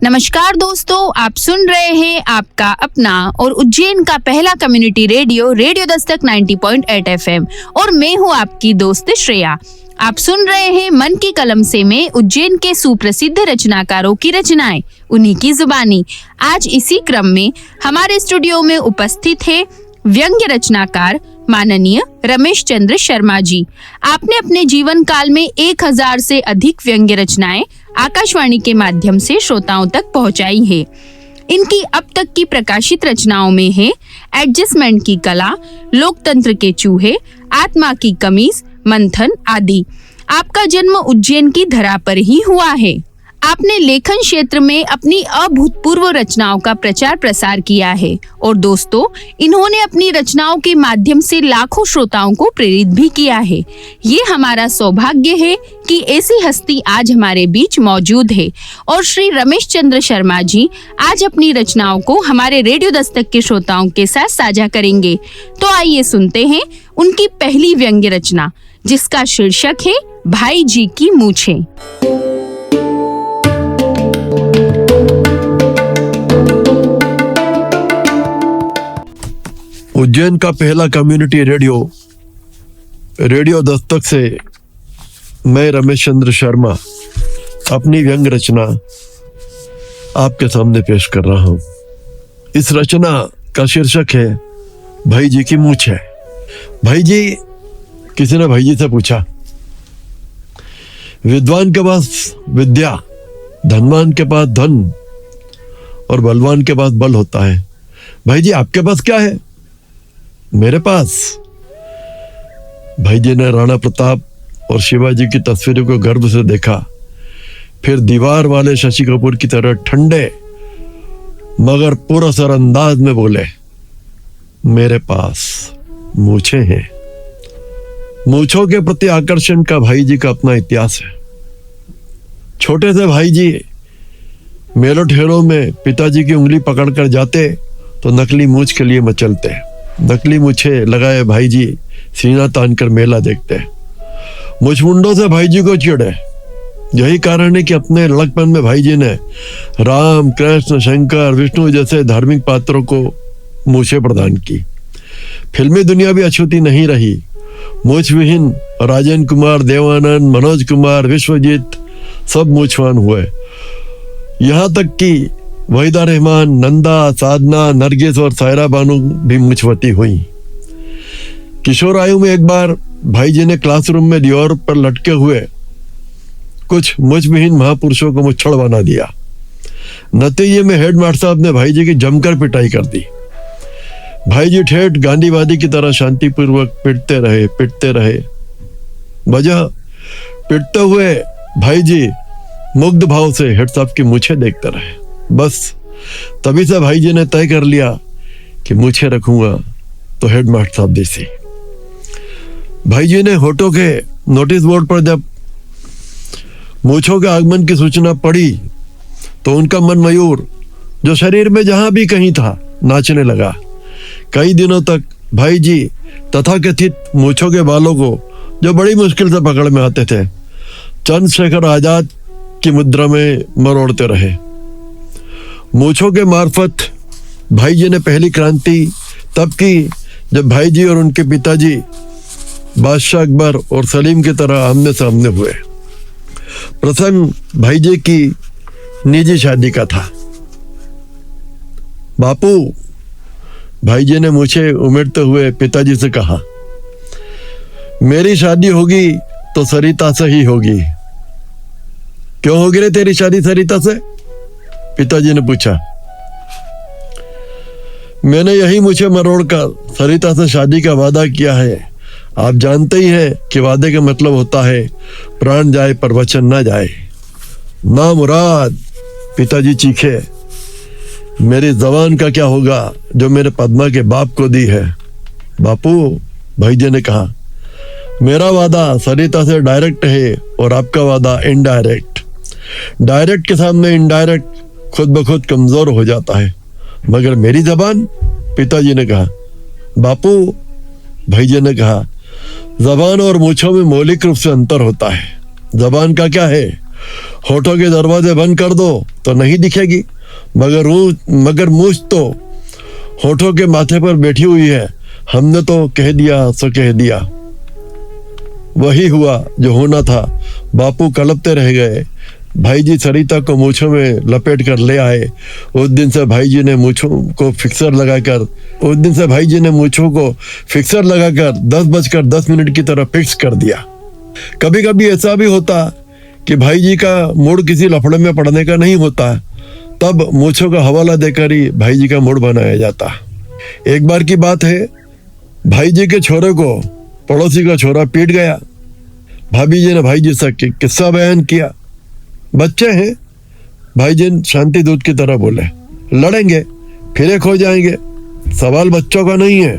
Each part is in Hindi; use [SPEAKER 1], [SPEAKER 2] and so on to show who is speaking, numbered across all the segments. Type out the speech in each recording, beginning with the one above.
[SPEAKER 1] नमस्कार दोस्तों, आप सुन रहे हैं आपका अपना और उज्जैन का पहला कम्युनिटी रेडियो दस्तक 90.8 FM और मैं हूं आपकी दोस्त श्रेया। आप सुन रहे हैं मन की कलम से में उज्जैन के सुप्रसिद्ध रचनाकारों की रचनाएं, उन्हीं की जुबानी। आज इसी क्रम में हमारे स्टूडियो में उपस्थित है व्यंग्य रचनाकार माननीय रमेश चंद्र शर्मा जी। आपने अपने जीवन काल में 1000 से अधिक व्यंग्य रचनाएं आकाशवाणी के माध्यम से श्रोताओं तक पहुंचाई है। इनकी अब तक की प्रकाशित रचनाओं में है एडजस्टमेंट की कला, लोकतंत्र के चूहे, आत्मा की कमीज, मंथन आदि। आपका जन्म उज्जैन की धरा पर ही हुआ है। आपने लेखन क्षेत्र में अपनी अभूतपूर्व रचनाओं का प्रचार प्रसार किया है और दोस्तों, इन्होंने अपनी रचनाओं के माध्यम से लाखों श्रोताओं को प्रेरित भी किया है। ये हमारा सौभाग्य है कि ऐसी हस्ती आज हमारे बीच मौजूद है और श्री रमेश चंद्र शर्मा जी आज अपनी रचनाओं को हमारे रेडियो दस्तक के श्रोताओं के साथ साझा करेंगे। तो आइए सुनते हैं उनकी पहली व्यंग्य रचना, जिसका शीर्षक है भाई जी की मूछें।
[SPEAKER 2] उज्जैन का पहला कम्युनिटी रेडियो दस्तक से मैं रमेश चंद्र शर्मा अपनी व्यंग्य रचना आपके सामने पेश कर रहा हूं। इस रचना का शीर्षक है भाई जी की मूछें। भाई जी, किसी ने भाई जी से पूछा, विद्वान के पास विद्या, धनवान के पास धन और बलवान के पास बल होता है। भाई जी, आपके पास क्या है? मेरे पास। भाई जी ने राणा प्रताप और शिवाजी की तस्वीरों को गर्व से देखा, फिर दीवार वाले शशि कपूर की तरह ठंडे मगर पुरअसर अंदाज में बोले, मेरे पास मूछें हैं। मूछों के प्रति आकर्षण का भाई जी का अपना इतिहास है। छोटे से भाई जी मेलों ठेलों में पिताजी की उंगली पकड़कर जाते तो नकली मूछ के लिए मचलते। नकली मूछें लगाए भाई जी सीना तान कर मेला देखते। मुछमुंडों से भाई जी को चिढ़े। यही कारण है कि अपने लड़कपन में भाई जी ने राम, कृष्ण, शंकर, विष्णु जैसे धार्मिक पात्रों को मूछें प्रदान की। फिल्मी दुनिया भी अछूती नहीं रही। मूछ विहीन राजेंद्र कुमार, देवानंद, मनोज कुमार, विश्वजीत सब मूछवान हुए। यहाँ तक कि वहीदा रहमान, नंदा, साधना, नरगिस और सायरा बानू भी मूछवती हुई। किशोर आयु में एक बार भाई जी ने क्लासरूम में दीवार पर लटके हुए कुछ मूछविहीन महापुरुषों को मुच्छड़ बना दिया। नतीजे में हेडमास्टर साहब ने भाई जी की जमकर पिटाई कर दी। भाई जी ठेठ गांधीवादी की तरह शांतिपूर्वक पिटते रहे। वजह, पिटते हुए भाई जी मुग्ध भाव से हेड साहब की मूछें देखते रहे। बस तभी से भाई जी ने तय कर लिया कि मूछें रखूंगा तो हेडमास्टर साहब जैसी। भाई जी ने होठों के नोटिस बोर्ड पर जब मूछों के आगमन की सूचना पड़ी तो उनका मन मयूर, जो शरीर में जहां भी कहीं था, नाचने लगा। कई दिनों तक भाई जी तथाकथित मूछों के बालों को, जो बड़ी मुश्किल से पकड़ में आते थे, चंद्रशेखर आजाद की मुद्रा में मरोड़ते रहे। मूछों के मार्फत भाई जी ने पहली क्रांति तब की जब भाई जी और उनके पिताजी बादशाह अकबर और सलीम की तरह आमने सामने हुए। प्रसंग भाई जी की निजी शादी का था। बापू, भाई जी ने मूछें उमेरते हुए पिताजी से कहा, मेरी शादी होगी तो सरिता से ही होगी। क्यों होगी रे तेरी शादी सरिता से? पिताजी ने पूछा। मैंने यही मूछें मरोड़कर सरिता से शादी का वादा किया है। आप जानते ही हैं कि वादे का मतलब होता है प्राण जाए पर वचन ना जाए। ना मुराद, पिताजी चीखे। मेरी जबान का क्या होगा जो मेरे पद्मा के बाप को दी है? बापू, भाई जी ने कहा, मेरा वादा सरिता से डायरेक्ट है और आपका वादा इनडायरेक्ट। डायरेक्ट के सामने इनडायरेक्ट खुद ब खुद कमजोर हो जाता है। मगर मेरी जबान, पिताजी ने कहा। बापू, भाई जी ने कहा, जबान और मूछों में मौलिक रूप से अंतर होता है। जबान का क्या है? होठों के दरवाजे बंद कर दो तो नहीं दिखेगी, मगर मूछ तो होठों के माथे पर बैठी हुई है। हमने तो कह दिया सो कह दिया। वही हुआ जो होना था। बापू कलपते रह गए। भाई जी सरिता को मूछों में लपेट कर ले आए। उस दिन से भाई जी ने मूछों को फिक्सर लगाकर 10:10 की तरह फिक्स कर दिया। कभी कभी ऐसा भी होता कि भाई जी का मूड किसी लफड़े में पड़ने का नहीं होता, तब मूछों का हवाला देकर ही भाई जी का मूड बनाया जाता। एक बार की बात है, भाई जी के छोरे को पड़ोसी का छोरा पीट गया। भाभी जी ने भाई जी से किस्सा बयान किया। बच्चे हैं, भाई जी शांति दूत की तरह बोले, लड़ेंगे फिर एक हो जाएंगे, सवाल बच्चों का नहीं है।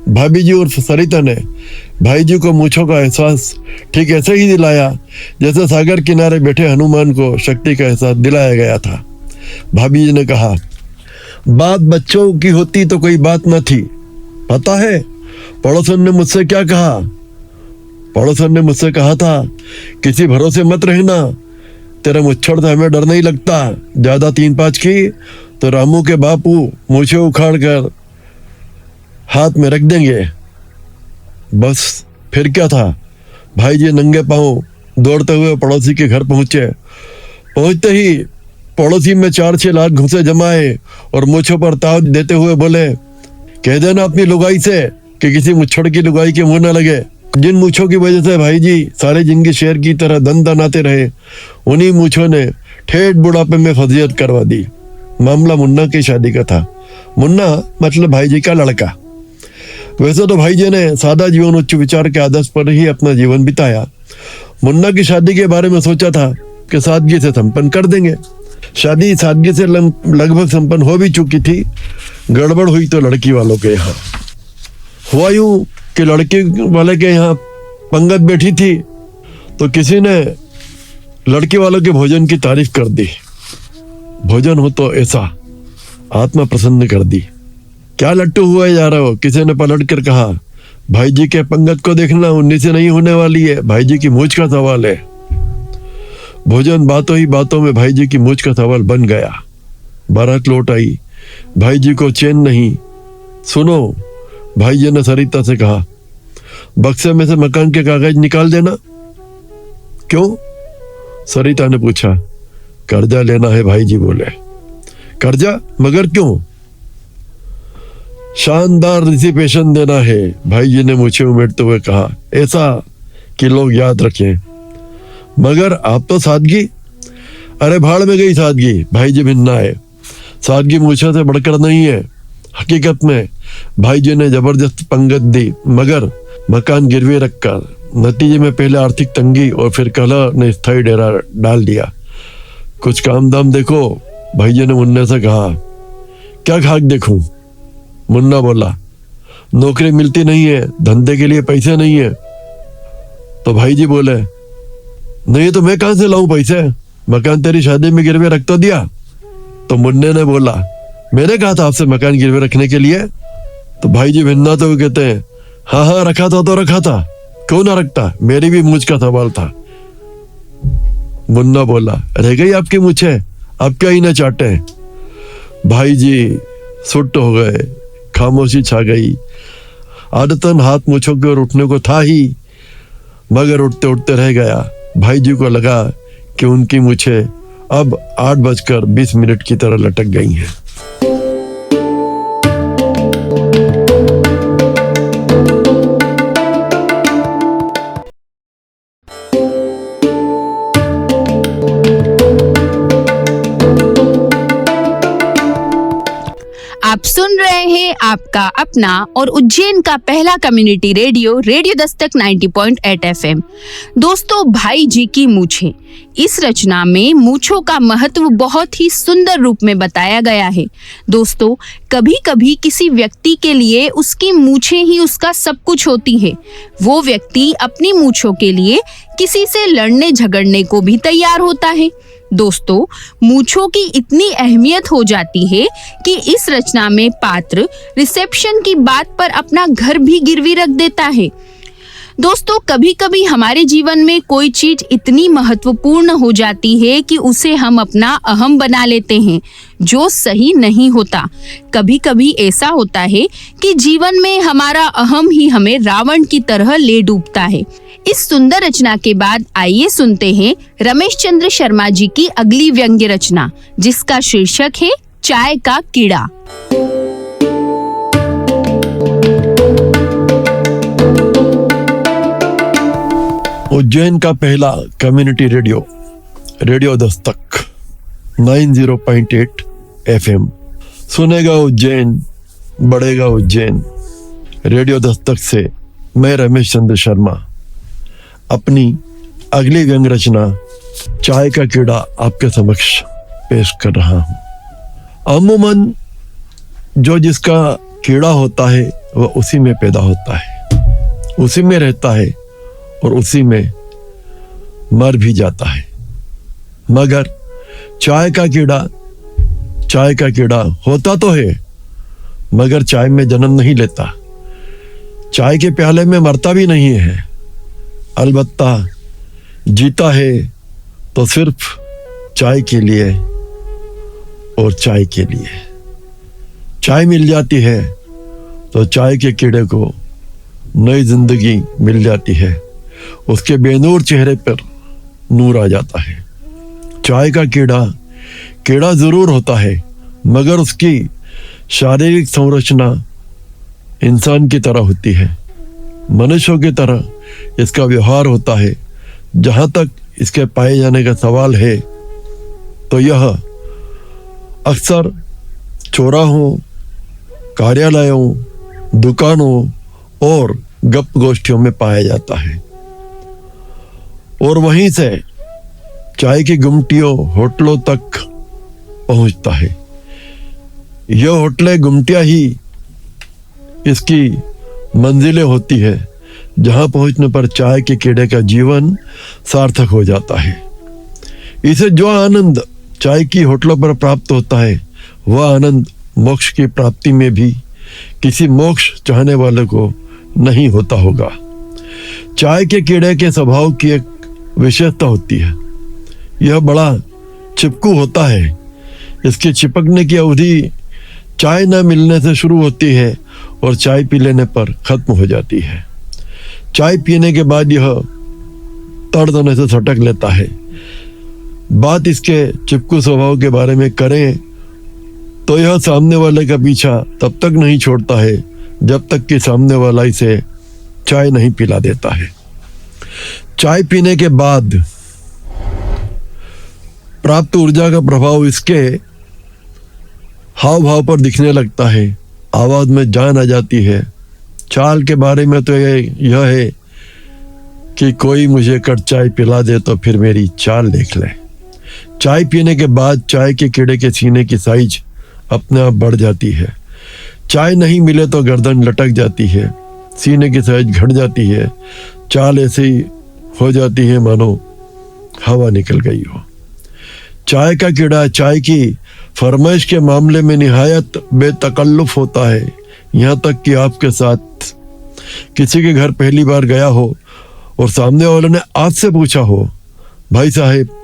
[SPEAKER 2] भाभी जी और सरिता ने भाई जी को मूछों का एहसास ठीक ऐसे ही दिलाया जैसे सागर किनारे बैठे हनुमान को शक्ति का एहसास दिलाया गया था। भाभी जी ने कहा, बात बच्चों की होती तो कोई बात न थी। पता है पड़ोसन ने मुझसे क्या कहा? पड़ोसन ने मुझसे कहा था, किसी भरोसे मत रहना, तेरा मुच्छड़ से हमें डर नहीं लगता। ज्यादा 3-5 की तो रामू के बापू मूछें उखाड़ कर हाथ में रख देंगे। बस फिर क्या था, भाई जी नंगे पांव दौड़ते हुए पड़ोसी के घर पहुंचे। पहुंचते ही पड़ोसी में 4-6 लाख घुसे जमाए और मूछों पर ताव देते हुए बोले, कह देना अपनी लुगाई से कि किसी मुच्छड़ की लुगाई के मुंह न लगे। जिन मूछों की वजह से भाई जी सारी जिंदगी शेर की तरह दन दनाते रहे, उन्हीं मूछों ने ठेठ बुढ़ापे में फजीयत करवा दी। मामला मुन्ना की शादी का था। मुन्ना मतलब भाई जी का लड़का। वैसे तो भाई जी ने सादा जीवन उच्च विचार के आदर्श पर ही अपना जीवन बिताया। मुन्ना की शादी के बारे में सोचा था कि सादगी से संपन्न कर देंगे। शादी सादगी से लगभग संपन्न हो भी चुकी थी। गड़बड़ हुई तो लड़की वालों के यहाँ। हुआ यूं कि लड़के वाले के यहाँ पंगत बैठी थी तो किसी ने लड़के वालों के भोजन की तारीफ कर दी। भोजन हो तो ऐसा, आत्मा प्रसन्न कर दी। क्या लट्टू हुआ जा रहे हो? किसी ने पलट कर कहा, भाई जी के पंगत को देखना 19 से नहीं होने वाली है, भाई जी की मूछ का सवाल है। भोजन बातों ही बातों में भाई जी की मूछ का सवाल बन गया। बारात लौट आई। भाई जी को चैन नहीं। सुनो, भाई जी ने सरिता से कहा, बक्से में से मकान के कागज निकाल देना। क्यों? सरिता ने पूछा। कर्जा लेना है, भाई जी बोले। कर्जा? मगर क्यों? शानदार रिसिपेशन देना है, भाई जी ने मुझे उमेरते हुए कहा, ऐसा कि लोग याद रखें। मगर आप तो सादगी। अरे भाड़ में गई सादगी, भाई जी भिन्ना है। सादगी मूछों से बढ़कर नहीं है। हकीकत में भाई जी ने जबरदस्त पंगत दी, मगर मकान गिरवी रखकर। नतीजे में पहले आर्थिक तंगी और फिर कलह ने स्थायी डेरा डाल दिया। कुछ काम दाम देखो, भाई जी ने मुन्ने से कहा। क्या खाक देखूं? मुन्ना बोला, नौकरी मिलती नहीं है, धंधे के लिए पैसे नहीं है। तो भाई जी बोले, नहीं तो मैं कहां से लाऊं पैसे? मकान तेरी शादी में गिरवे रख तो दिया। तो मुन्ने ने बोला, मैंने कहा था आपसे मकान गिरवे रखने के लिए। तो भाई जी भिन्ना तो कहते हैं, हाँ हाँ रखा था तो रखा था, क्यों ना रखता, मेरी भी मूछ का सवाल था। मुन्ना बोला, रह गई आपकी मूछें, आप क्या ही ना चाटे। भाई जी सुट्ट हो गए, खामोशी छा गई। आदतन हाथ मूछों की ओर उठने को था ही, मगर उठते उठते रह गया। भाई जी को लगा कि उनकी मूछें अब 8:20 की तरह लटक गई हैं।
[SPEAKER 1] आप सुन रहे हैं आपका अपना और उज्जैन का पहला community radio, radio Dastak 90.8 FM। दोस्तों, भाई जी की मूछें, इस रचना में मूछों का महत्व बहुत ही सुंदर रूप में बताया गया है। दोस्तों, कभी कभी किसी व्यक्ति के लिए उसकी मूछें ही उसका सब कुछ होती है। वो व्यक्ति अपनी मूछों के लिए किसी से लड़ने झगड़ने को भी तैयार होता है। दोस्तों, मूछों की इतनी अहमियत हो जाती है कि इस रचना में पात्र रिसेप्शन की बात पर अपना घर भी गिरवी रख देता है। दोस्तों, कभी कभी हमारे जीवन में कोई चीज इतनी महत्वपूर्ण हो जाती है कि उसे हम अपना अहम बना लेते हैं, जो सही नहीं होता। कभी कभी ऐसा होता है कि जीवन में हमारा अहम ही हमें रावण की तरह ले डूबता है। इस सुंदर रचना के बाद आइए सुनते हैं रमेश चंद्र शर्मा जी की अगली व्यंग्य रचना, जिसका शीर्षक है चाय का कीड़ा।
[SPEAKER 2] उज्जैन का पहला community radio, radio Dastak 90.8 FM। सुनेगा उज्जैन, बढ़ेगा उज्जैन। रेडियो दस्तक से मैं रमेश चंद्र शर्मा अपनी अगली व्यंग्य रचना चाय का कीड़ा आपके समक्ष पेश कर रहा हूं। अमूमन जो जिसका कीड़ा होता है वह उसी में पैदा होता है, उसी में रहता है और उसी में मर भी जाता है। मगर चाय का कीड़ा होता तो है, मगर चाय में जन्म नहीं लेता, चाय के प्याले में मरता भी नहीं है। अलबत्ता जीता है तो सिर्फ चाय के लिए और चाय के लिए। चाय मिल जाती है तो चाय के कीड़े को नई जिंदगी मिल जाती है, उसके बेनूर चेहरे पर नूर आ जाता है। चाय का कीड़ा जरूर होता है, मगर उसकी शारीरिक संरचना इंसान की तरह होती है, मनुष्यों की तरह इसका व्यवहार होता है। जहां तक इसके पाए जाने का सवाल है तो यह अक्सर चौराहों, कार्यालयों, दुकानों और गप गोष्ठियों में पाया जाता है और वहीं से चाय की गुमटियों, होटलों तक पहुंचता है। यह होटलें, गुमटियां ही इसकी मंजिलें होती है, जहां पहुंचने पर चाय के कीड़े का जीवन सार्थक हो जाता है। इसे जो आनंद चाय की होटलों पर प्राप्त होता है, वह आनंद मोक्ष की प्राप्ति में भी किसी मोक्ष चाहने वाले को नहीं होता होगा। चाय के कीड़े के स्वभाव की एक विशेषता होती है, यह बड़ा चिपकू होता है। इसके चिपकने की अवधि चाय न मिलने से शुरू होती है और चाय पी लेने पर खत्म हो जाती है। चाय पीने के बाद यह तड़तने से सटक लेता है। बात इसके चिपकू स्वभाव के बारे में करें तो यह सामने वाले का पीछा तब तक नहीं छोड़ता है जब तक कि सामने वाला इसे चाय नहीं पिला देता है। चाय पीने के बाद प्राप्त ऊर्जा का प्रभाव इसके हाव भाव पर दिखने लगता है, आवाज में जान आ जाती है। चाल के बारे में तो यह है कि कोई मुझे कट चाय पिला दे तो फिर मेरी चाल देख ले। चाय पीने के बाद चाय के कीड़े के सीने की साइज अपने आप बढ़ जाती है। चाय नहीं मिले तो गर्दन लटक जाती है, सीने की साइज घट जाती है, चाल ऐसी हो जाती है मानो हवा निकल गई हो। चाय का कीड़ा चाय की फरमाइश के मामले में निहायत बेतकल्लुफ होता है। यहाँ तक कि आपके साथ किसी के घर पहली बार गया हो और सामने वाले ने आपसे पूछा हो, भाई साहब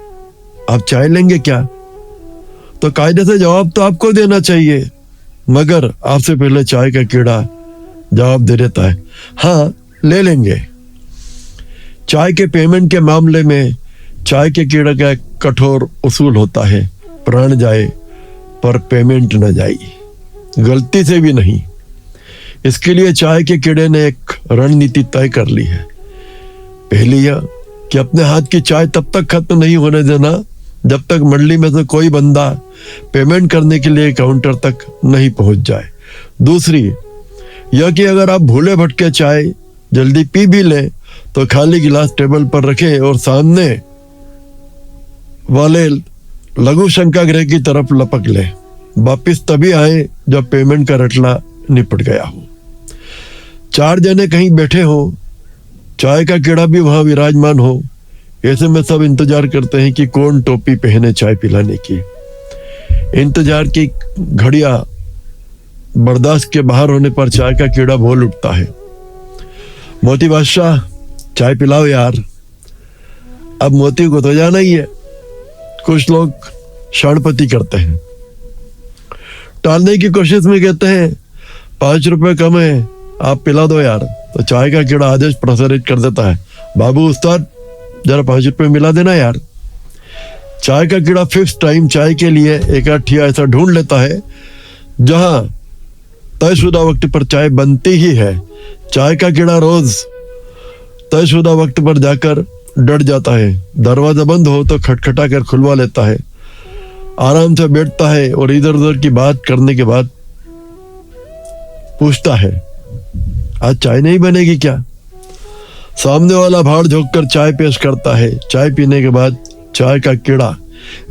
[SPEAKER 2] आप चाय लेंगे क्या, तो कायदे से जवाब तो आपको देना चाहिए, मगर आपसे पहले चाय का कीड़ा जवाब दे देता है, हाँ ले लेंगे। चाय के पेमेंट के मामले में चाय के कीड़ा का एक कठोर उसूल होता है, प्राण जाए पर पेमेंट न जाए, गलती से भी नहीं। इसके लिए चाय के कीड़े ने एक रणनीति तय कर ली है। पहली यह कि अपने हाथ की चाय तब तक खत्म नहीं होने देना जब तक मंडली में से कोई बंदा पेमेंट करने के लिए काउंटर तक नहीं पहुंच जाए। दूसरी यह कि अगर आप भूले भटके चाय जल्दी पी भी लें तो खाली गिलास टेबल पर रखें और सामने वाले लघु शंकागृह की तरफ लपक लें। वापिस तभी आए जब पेमेंट का रटला निपट गया हो। चार जने कहीं बैठे हो, चाय का कीड़ा भी वहां विराजमान हो, ऐसे में सब इंतजार करते हैं कि कौन टोपी पहने चाय पिलाने की। इंतजार की घड़ियां बर्दाश्त के बाहर होने पर चाय का कीड़ा बोल उठता है, मोती बादशाह चाय पिलाओ यार। अब मोती को तो जाना ही है, कुछ लोग क्षणपति करते हैं, टालने की कोशिश में कहते हैं 5 रुपए कम है, आप पिला दो यार। तो चाय का कीड़ा आदेश प्रसारित कर देता है, बाबू उस्ताद जरा 5 रुपए मिला देना यार। चाय का कीड़ा फिक्स टाइम चाय के लिए एक ठिया ऐसा ढूंढ लेता है जहां तयशुदा वक्त पर चाय बनती ही है। चाय का कीड़ा रोज तयशुदा वक्त पर जाकर डट जाता है, दरवाजा बंद हो तो खटखटा कर खुलवा लेता है, आराम से बैठता है और इधर उधर की बात करने के बाद पूछता है, आज चाय नहीं बनेगी क्या? सामने वाला भाड़ झोंक कर चाय पेश करता है। चाय पीने के बाद चाय का कीड़ा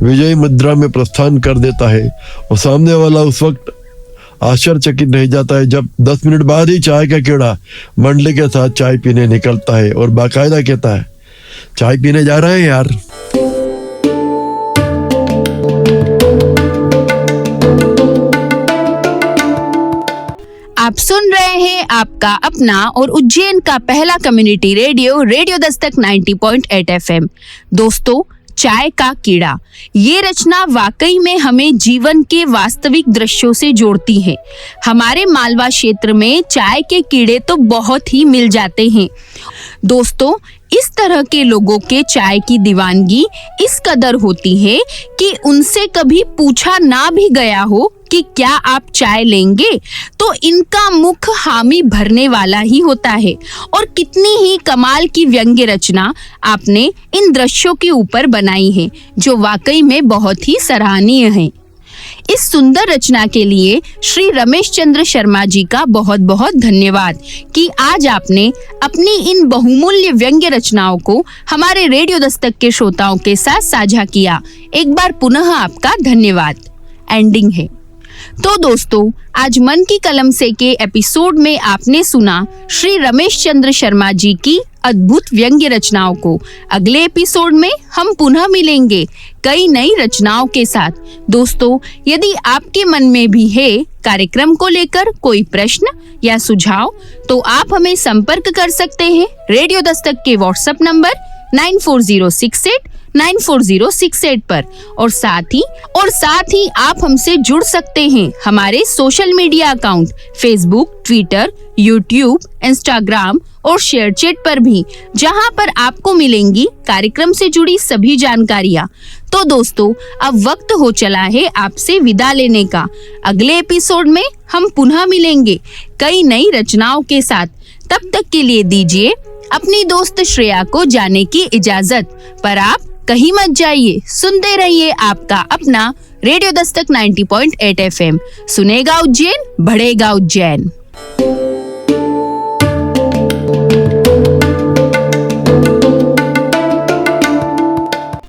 [SPEAKER 2] विजयी मुद्रा में प्रस्थान कर देता है और सामने वाला उस वक्त आश्चर्यचकित रह जाता है जब 10 मिनट बाद ही चाय का कीड़ा मंडली के साथ चाय पीने निकलता है और बाकायदा कहता है, चाय पीने जा रहे हैं यार।
[SPEAKER 1] आप सुन रहे हैं आपका अपना और उज्जैन का पहला community radio, radio Dastak 90.8 FM। दोस्तों, चाय का कीड़ा, ये रचना वाकई में हमें जीवन के वास्तविक दृश्यों से जोड़ती है। हमारे मालवा क्षेत्र में चाय के कीड़े तो बहुत ही मिल जाते हैं। दोस्तों, इस तरह के लोगों के चाय की दीवानगी इस कदर होती है कि उनसे कभी पूछा ना भी गया हो कि क्या आप चाय लेंगे, तो इनका मुख हामी भरने वाला ही होता है। और कितनी ही कमाल की व्यंग्य रचना आपने इन दृश्यों के ऊपर बनाई है, जो वाकई में बहुत ही सराहनीय है। इस सुंदर रचना के लिए श्री रमेश चंद्र शर्मा जी का बहुत बहुत धन्यवाद कि आज आपने अपनी इन बहुमूल्य व्यंग्य रचनाओं को हमारे रेडियो दस्तक के श्रोताओं के साथ साझा किया। एक बार पुनः आपका धन्यवाद। एंडिंग है। तो दोस्तों, आज मन की कलम से के एपिसोड में आपने सुना श्री रमेश चंद्र शर्मा जी की अद्भुत व्यंग्य रचनाओं को। अगले एपिसोड में हम पुनः मिलेंगे कई नई रचनाओं के साथ। दोस्तों, यदि आपके मन में भी है कार्यक्रम को लेकर कोई प्रश्न या सुझाव, तो आप हमें संपर्क कर सकते हैं रेडियो दस्तक के व्हाट्सएप नंबर 9406894068 पर। और साथ ही आप हमसे जुड़ सकते हैं हमारे social media account Facebook, Twitter, YouTube, Instagram और शेयरचैट पर भी, जहां पर आपको मिलेंगी कार्यक्रम से जुड़ी सभी जानकारियां। तो दोस्तों, अब वक्त हो चला है आपसे विदा लेने का। अगले एपिसोड में हम पुनः मिलेंगे कई नई रचनाओं के साथ। तब तक के लिए दीजिए अपनी दोस्त श्रेया को जाने की इजाजत। पर आप कहीं मत जाइए, सुनते रहिए आपका अपना रेडियो दस्तक 90.8 FM। सुनेगा उज्जैन, बढ़ेगा उज्जैन।